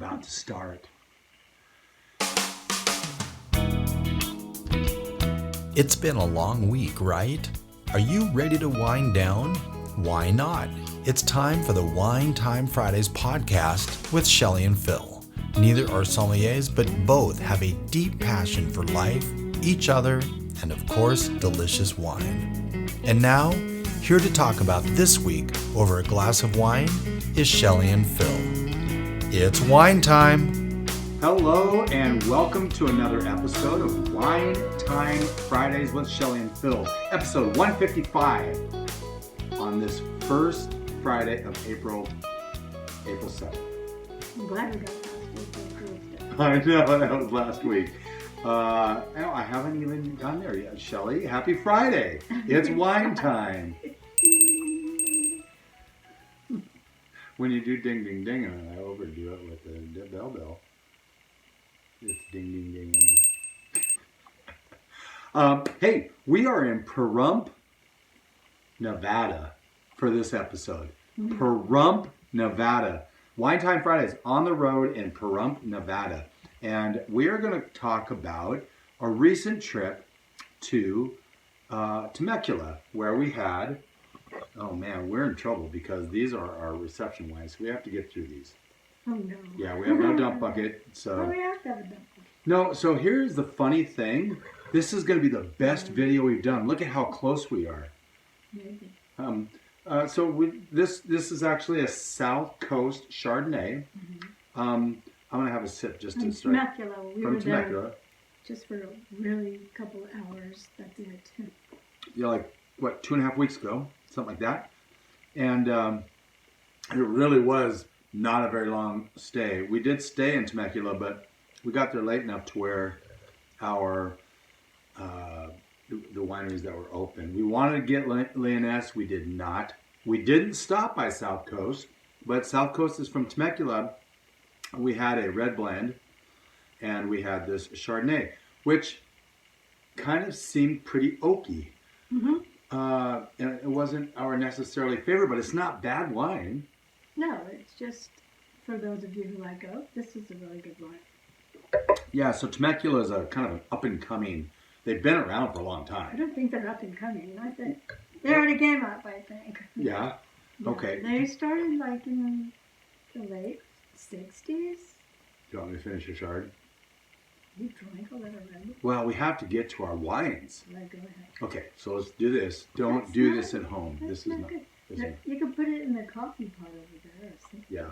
about to start. It's been a long week, right? Are you ready to wind down? Why not? It's time for the Wine Time Fridays podcast with Shelley and Phil. Neither are sommeliers, but both have a deep passion for life, each other, and of course, delicious wine. And now, here to talk about this week over a glass of wine is Shelley and Phil. It's wine time! Hello and welcome to another episode of Wine Time Fridays with Shelley and Phil. Episode 155 on this first Friday of April 7th. I'm glad we got last week. I know, that was last week. I haven't even gone there yet. Shelley, happy Friday. It's wine time. When you do ding, ding, ding, and I overdo it with the bell. It's ding, ding, ding. Hey, we are in Pahrump, Nevada for this episode. Pahrump, Nevada. Wine Time Fridays on the road in Pahrump, Nevada. And we are going to talk about a recent trip to Temecula, where we had, oh man, we're in trouble because these are our reception wines. So we have to get through these. Oh no. Yeah, we have no dump bucket. So Oh, we have to have a dump bucket. no, so here's the funny thing. This is going to be the best video we've done. Look at how close we are. Maybe. This is actually a South Coast Chardonnay. I'm going to have a sip just to From start. Temecula. We From were there Temecula. just for a really couple hours. That's it. Yeah, like, what, 2.5 weeks ago? Something like that. And it really was not a very long stay. We did stay in Temecula, but we got there late enough to where our the wineries that were open. We wanted to get Leoness. We did not. We didn't stop by South Coast, but South Coast is from Temecula. We had a red blend, and we had this Chardonnay, which kind of seemed pretty oaky. And it wasn't our necessarily favorite, but it's not bad wine. No, it's just for those of you who like oak, this is a really good wine. Yeah, so Temecula is a kind of an up-and-coming. They've been around for a long I time. don't think they're up and coming. I think they already came up, I think. Yeah? Yeah, Okay. They started like in the late 60s. Do you want me to finish your chard? You drank a little already. Well, we have to get to our wines. Like, go ahead. Okay, so let's do this. Don't That's do not- this at home. That's This is not. good. This is, You can put it in the coffee pot over there. yeah.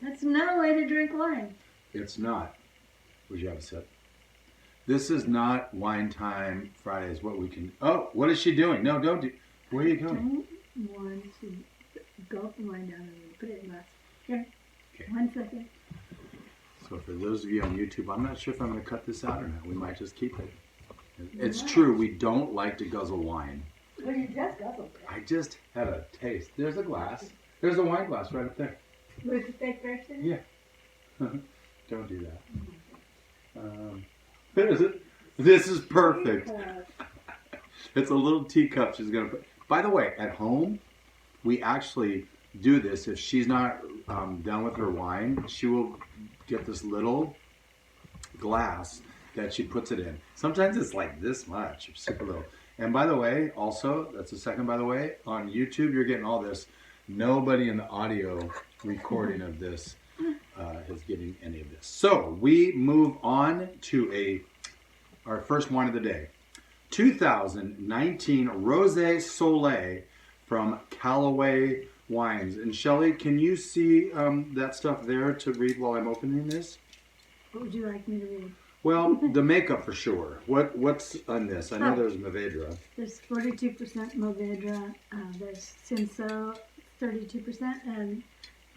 That's no way to drink wine. It's not. Would you have a sip? This is not Wine Time Fridays. What we can. Oh, what is she doing? No, don't do. Where are you going? Don't want to gulp the wine down and put it in glass. Here. Okay. 1 second. So for those of you on YouTube, I'm not sure if I'm going to cut this out or not. We might just keep it. It's true. We don't like to guzzle wine. Well, you just guzzled it. I just had a taste. There's a glass. There's a wine glass right up there. With the fake person? Yeah. Don't do that. There's it. This is perfect. It's a little teacup she's going to put. By the way, at home, we actually do this. If she's not done with her wine, she will get this little glass that she puts it in. Sometimes it's like this much, super little. And by the way, also, that's the second by the way, on YouTube, you're getting all this. Nobody in the audio recording of this is getting any of this. So we move on to our first wine of the day. 2019 Rosé Soleil from Callaway Wines. And Shelley, can you see that stuff there to read while I'm opening this? What would you like me to read? Well, the makeup for sure. What's on this? I know there's Mourvedre. There's 42% Mourvedre, there's Cinsault, 32%, and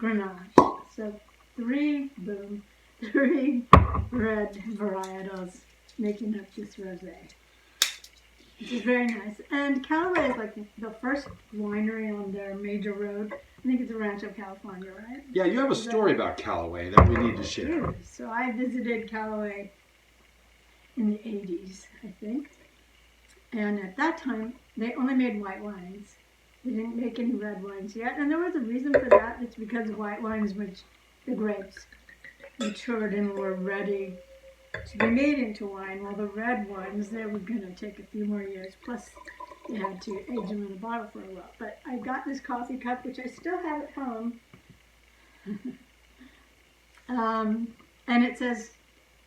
Grenache. So three red varietals making up this rosé, which is very nice. And Callaway is like the first winery on their major road. I think it's Rancho, California, right? Yeah, you have a story about Callaway that we need to share. So I visited Callaway in the 80s, I think. And at that time, they only made white wines. They didn't make any red wines yet, and there was a reason for that. It's because white wines, the grapes, matured and were ready to be made into wine, while the red ones, they were going to take a few more years. Plus, they had to age them in a bottle for a while. But I got this coffee cup, which I still have at home. And it says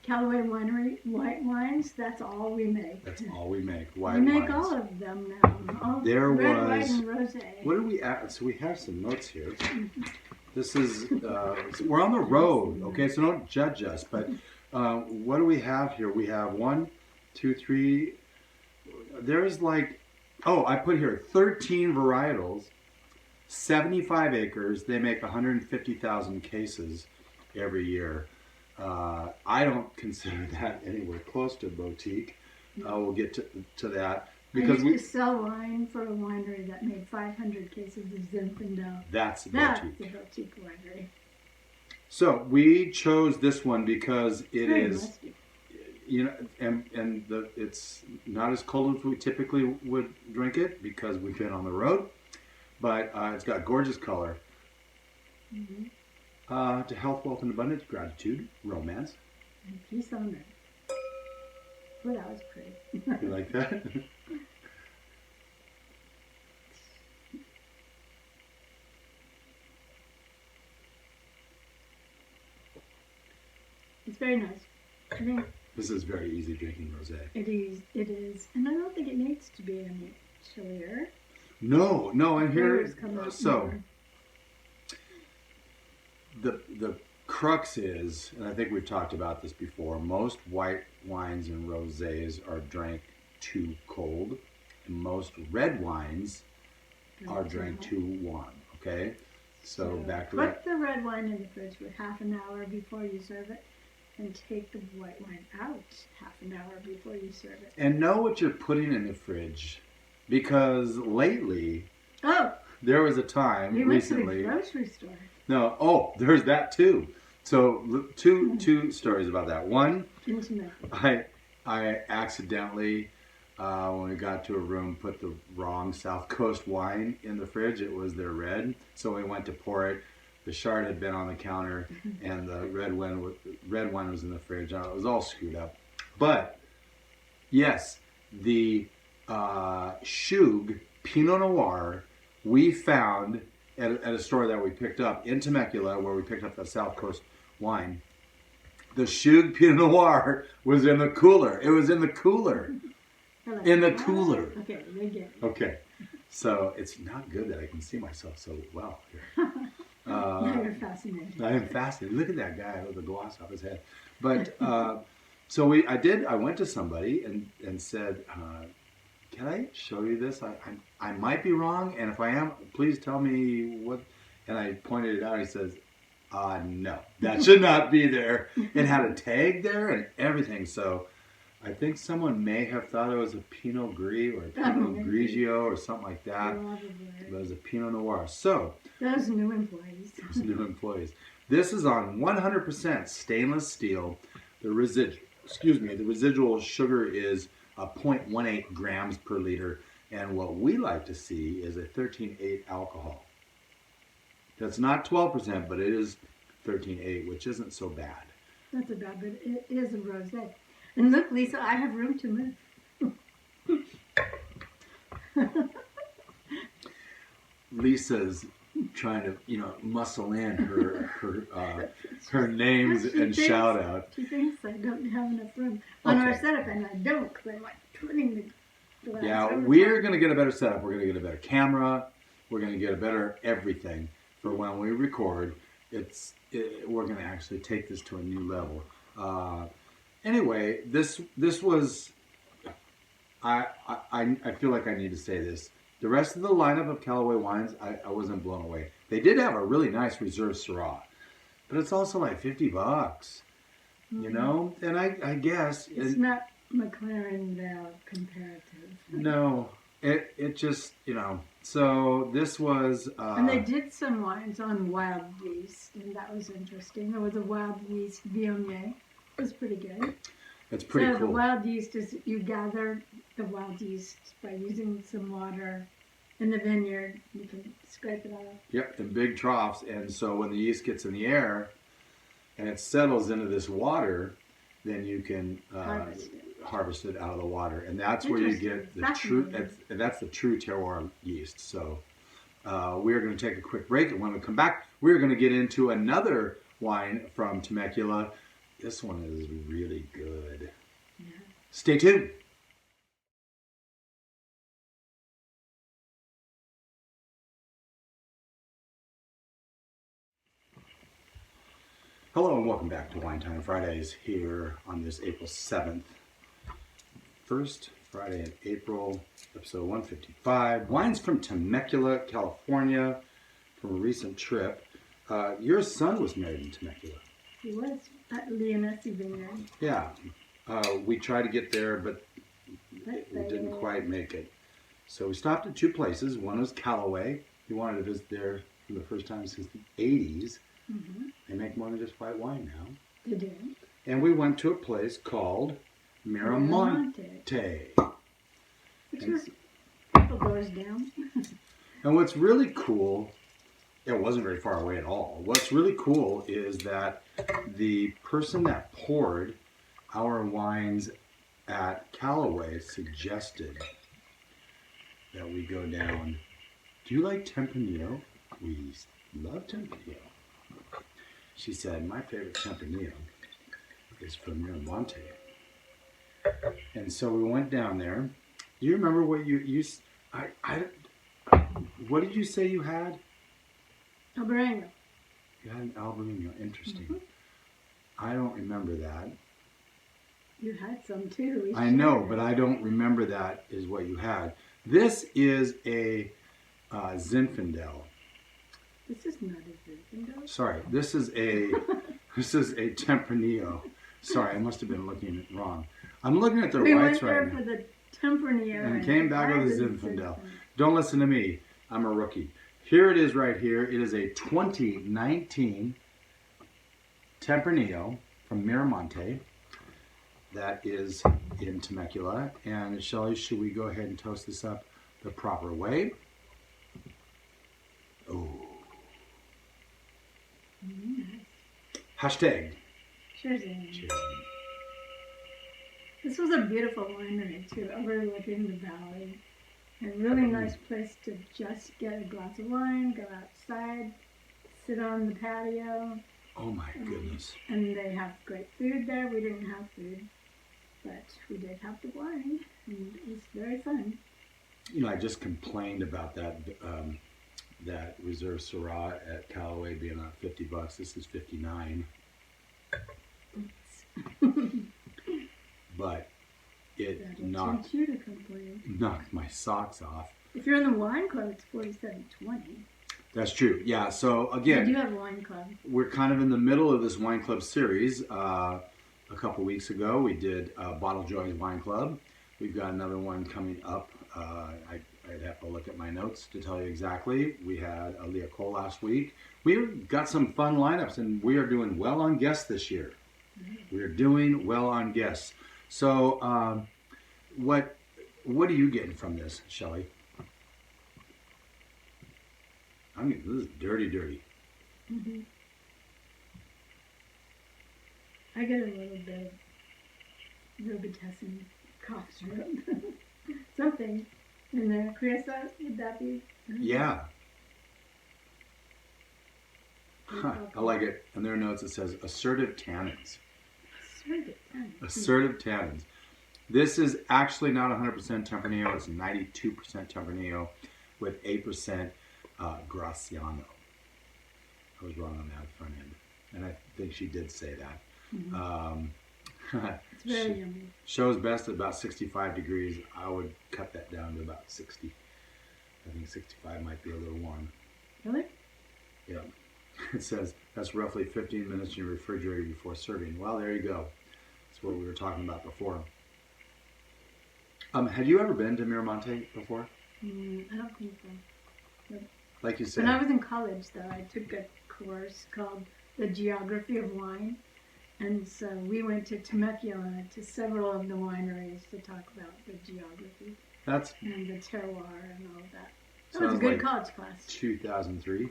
Callaway Winery white wines. That's all we make. That's all we make. White we make wines. all of them now. All There red, was. white, and rosé. What are we at? So we have some notes here. This is. We're on the road, okay? So don't judge us. But what do we have here? We have 1, 2, 3. There's like. Oh, I put here 13 varietals, 75 acres. They make 150,000 cases every year. I don't consider that anywhere close to boutique. We'll get to that. Because I used to sell wine for a winery that made 500 cases of Zinfandel. That's a That's boutique. a boutique winery. So we chose this one because it Very is, musty. you know, it's not as cold as we typically would drink it because we've been on the road, but it's got gorgeous color. Mm-hmm. To health, wealth, and abundance, gratitude, romance. And peace on earth. Well, that was pretty. You like that? It's very nice. I think This is very easy drinking rosé. it is. And I don't think it needs to be any chillier. No, and here, Flavors come out so more. the crux is, and I think we've talked about this before, most white wines and rosés are drank too cold, and most red wines are drank too warm. Okay, so back to put that. the red wine in the fridge for half an hour before you serve it, and take the white wine out half an hour before you serve it. And know what you're putting in the fridge, because lately Oh, there was a time you went to the recently. grocery store. No, oh, there's that too. So two stories about that. One, Intimate. I accidentally, when we got to a room, put the wrong South Coast wine in the fridge. It was their red. So we went to pour it. The Chard had been on the counter, and the red wine was in the fridge. It was all screwed up. But, yes, the Shug Pinot Noir we found at a store that we picked up in Temecula, where we picked up the South Coast wine. The Shug Pinot Noir was in the cooler. It was in the cooler. Like, In the "What?" cooler. Okay, they get it. Okay. So it's not good that I can see myself so well here. Now you're fascinated. I am fascinated. Look at that guy with the gloss off his head. But so I went to somebody and said, can I show you this? I might be wrong, and if I am, please tell me what. And I pointed it out. He says, no, that should not be there. It had a tag there and everything. So I think someone may have thought it was a Pinot Gris or a Pinot Grigio or something like that. Probably. But it was a Pinot Noir. So Those new employees. those new employees. This is on 100% stainless steel. The residual sugar is 0.18 grams per liter, and what we like to see is a 13.8 alcohol. That's not 12%, but it is 13.8, which isn't so bad. Not so bad, but it is a rosé. And look, Lisa, I have room to move. Lisa's trying to, muscle in her names and shout out. She thinks I don't have enough room on our setup, and I don't, because I'm like putting the glass Yeah, over we're top. going to get a better setup. We're going to get a better camera. We're going to get a better everything for when we record. We're going to actually take this to a new level. Anyway, this was. I feel like I need to say this. The rest of the lineup of Callaway wines, I wasn't blown away. They did have a really nice Reserve Syrah, but it's also like $50, you know. And I guess It's not McLaren Vale comparative. No, it just So this was. And they did some wines on wild yeast, and that was interesting. There was a wild yeast Viognier. It was pretty good. It's pretty cool. The wild yeast is you gather the wild yeast by using some water in the vineyard. You can scrape it off. Yep, in big troughs. And so when the yeast gets in the air and it settles into this water, then you can harvest it out of the water. And that's where you get the true, that's the true terroir yeast. So we're going to take a quick break. And when we come back, we're going to get into another wine from Temecula. This one is really good. Yeah. Stay tuned. Hello and welcome back to Wine Time Fridays here on this April 7th. First Friday in April, episode 155. Wines from Temecula, California, from a recent trip. Your son was married in Temecula. He was at Leoness Vineyard. Yeah. We tried to get there, but we didn't quite make it. So we stopped at two places. One was Callaway. He wanted to visit there for the first time since the 80s. Mm-hmm. They make more than just white wine now. They do. And we went to a place called Miramonte. Which was a couple doors down. And what's really cool, it wasn't very far away at all. What's really cool is that the person that poured our wines at Callaway suggested that we go down. Do you like Tempranillo? We love Tempranillo. She said, my favorite Tempranillo is from Miramonte. And so we went down there. Do you remember what what did you say you had? Albarino. You had an Albarino. Interesting. Mm-hmm. I don't remember that. You had some too. I know, but I don't remember that is what you had. This is a Zinfandel. This is not a Zinfandel. Sorry, this is a Tempranillo. Sorry, I must have been looking at it wrong. I'm looking at the whites right now. We went there for the Tempranillo and came back with the Zinfandel. Don't listen to me. I'm a rookie. Here it is right here. It is a 2019 Tempranillo from Miramonte. That is in Temecula. And Shelley, should we go ahead and toast this up the proper way? Oh. Hashtag. Cheers. Cheers. This was a beautiful winery too, overlooking the valley. A really nice place to just get a glass of wine, go outside, sit on the patio. Oh my goodness. And they have great food there. We didn't have food, but we did have the wine, and it was very fun. You know, I just complained about that that Reserve Syrah at Callaway being $50. This is $59. But it knocked you to complain. Knocked my socks off. If you're in the wine club, it's $47.20. That's true. Yeah. So again, I do have a wine club. We're kind of in the middle of this wine club series. A couple weeks ago, we did Bottle Joy's Wine Club. We've got another one coming up. I'd have to look at my notes to tell you exactly. We had a Leocol last week. We've got some fun lineups, and we are doing well on guests this year. Mm-hmm. We are doing well on guests. So, what are you getting from this, Shelley? I mean, this is dirty. Mm-hmm. I get a little bit of Robitussin cough syrup. Something in there. Creosote, would that be? Yeah. Huh, I like it. In their notes it says assertive tannins. Assertive tannins. This is actually not 100% Tempranillo. It's 92% Tempranillo with 8% Graciano. I was wrong on that front end. And I think she did say that. Mm-hmm. It's very yummy. Shows best at about 65 degrees. I would cut that down to about 60. I think 65 might be a little warm. Really? Yeah. It says that's roughly 15 minutes in your refrigerator before serving. Well, there you go. That's what we were talking about before. Had you ever been to Miramonte before? I don't think so. But like you said. When I was in college, though, I took a course called The Geography of Wine. And so we went to Temecula to several of the wineries to talk about the geography. And the terroir and all of that. That was a good college class. 2003.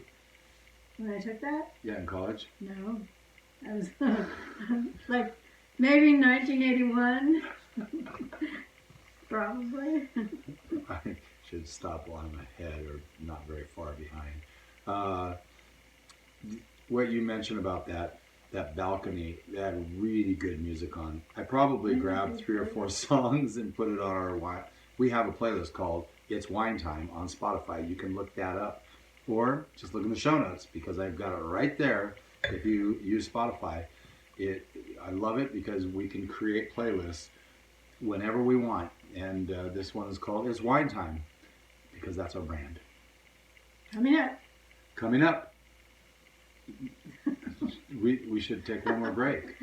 When I took that? Yeah, in college. No. That was like maybe 1981. Probably. I should stop while I'm ahead or not very far behind. What you mentioned about that balcony, that had really good music on. I probably grabbed 3 or 4 songs and put it on our wine. We have a playlist called It's Wine Time on Spotify. You can look that up. Or just look in the show notes because I've got it right there. If you use Spotify, I love it because we can create playlists whenever we want. And this one is called It's Wine Time because that's our brand. Coming up. We should take one more break.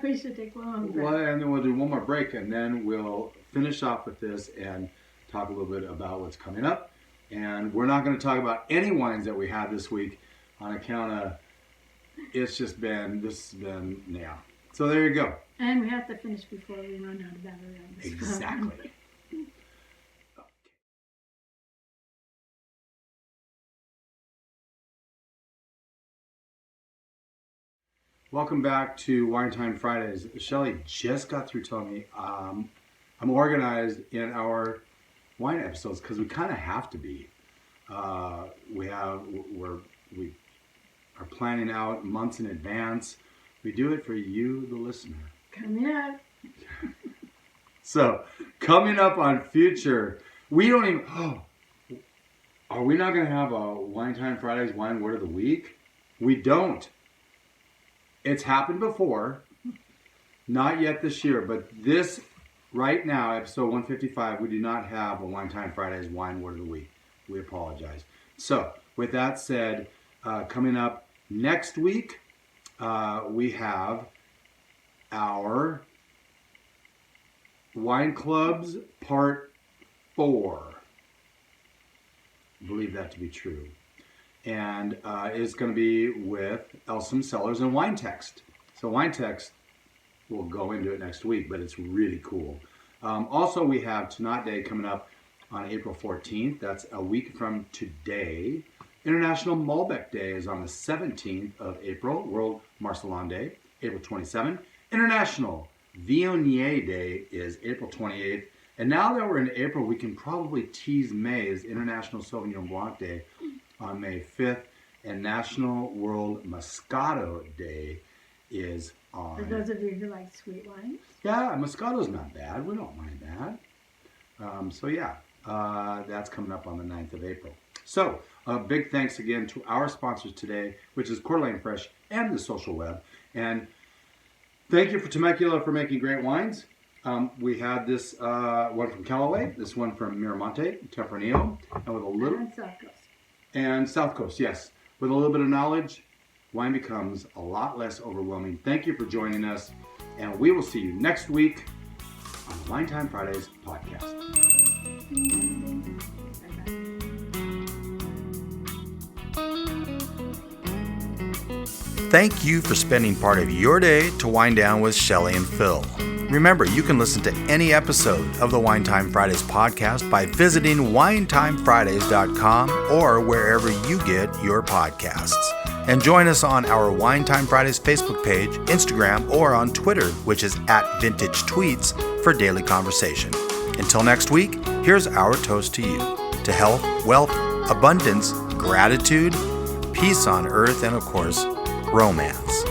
We should take one more break. Well, and then we'll do one more break, and then we'll finish off with this and talk a little bit about what's coming up. And we're not going to talk about any wines that we had this week on account of this has been, yeah. So there you go. And we have to finish before we run out of battery on this phone. Exactly. Welcome back to Wine Time Fridays. Shelley just got through telling me I'm organized in our wine episodes because we kind of have to be. We are planning out months in advance. We do it for you, the listener. Coming up. So, coming up on future, we don't even. Are we not going to have a Wine Time Fridays wine word of the week? We don't. It's happened before, not yet this year, but this right now, episode 155, we do not have a Wine Time Fridays wine word of the week. We apologize. So, with that said, coming up next week, we have our Wine Clubs Part 4. I believe that to be true. And it's going to be with Elsom, Cellars, and Wine Text. So Wine Text, we'll go into it next week, but it's really cool. Also, we have Tannat Day coming up on April 14th. That's a week from today. International Malbec Day is on the 17th of April. World Marcelin Day, April 27th. International Viognier Day is April 28th. And now that we're in April, we can probably tease May as International Sauvignon Blanc Day on May 5th. And National World Moscato Day is on... For those of you who like sweet wines. Yeah, Moscato's not bad. We don't mind that. So yeah, that's coming up on the 9th of April. So, big thanks again to our sponsors today, which is Coeur d'Alene Fresh and the Social Web. And thank you for Temecula for making great wines. We had this one from Callaway, this one from Miramonte Tempranillo, and with a little... And South Coast. And South Coast, yes. With a little bit of knowledge, wine becomes a lot less overwhelming. Thank you for joining us, and we will see you next week on the Wine Time Fridays podcast. Thank you for spending part of your day to wind down with Shelley and Phil. Remember, you can listen to any episode of the Wine Time Fridays podcast by visiting winetimefridays.com or wherever you get your podcasts. And join us on our Wine Time Fridays Facebook page, Instagram, or on Twitter, which is @VintageTweets, for daily conversation. Until next week, here's our toast to you. To health, wealth, abundance, gratitude, peace on earth, and of course, romance.